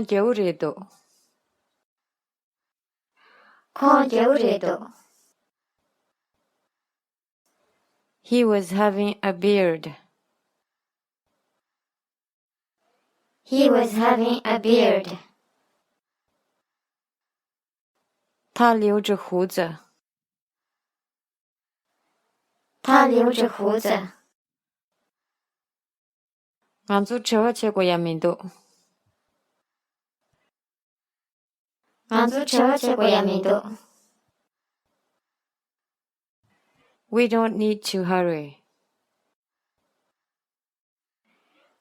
Congeurido. Congeurido. He was having a beard. He was having a beard. 他留着胡子。他留着胡子。俺做车去过阳明都。俺坐车去过阳明都。We don't need to hurry.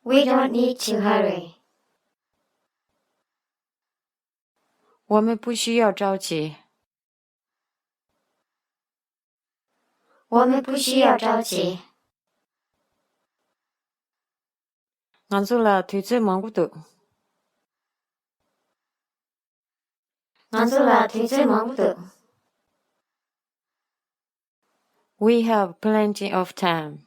We don't need to hurry. 我们不需要着急。我们不需要着急。俺做了推车忙不多。俺做了推车忙不多。We have plenty of time.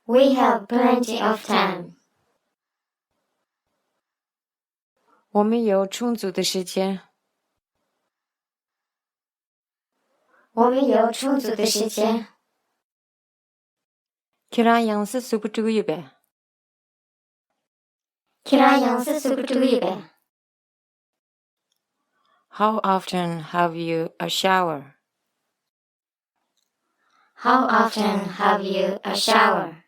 We have plenty of time. 我们有充足的时间。我们有充足的时间。걔랑 양스 수부뜨고 입에. 걔랑 양스 수부뜨고 입에. How often have you a shower? How often have you a shower?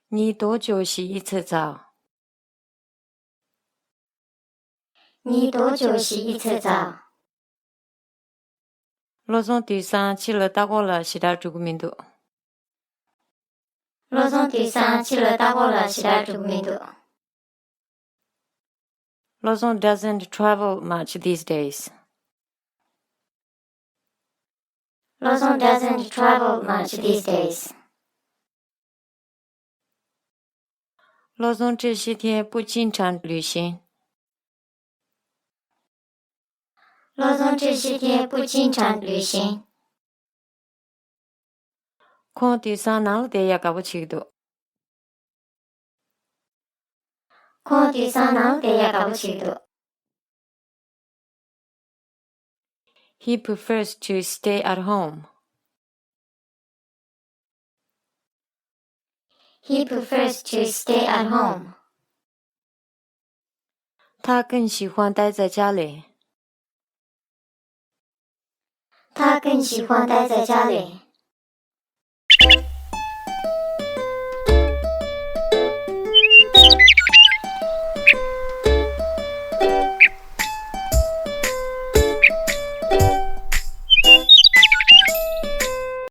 你多久洗一次澡？你多久洗一次澡？我从第三起了打过了洗点这个名度。我从第三起了打过了洗点这个名度。Lawson doesn't travel much these days. Lawson doesn't travel much these days. Lawson 这些天不经常旅行。Lawson 这些天不经常旅行。看第三哪了的也搞不清楚。看第三哪了的也搞不清楚。He prefers to stay at home. He prefers to stay at home. 他更喜欢待在家里。他更喜欢待在家里。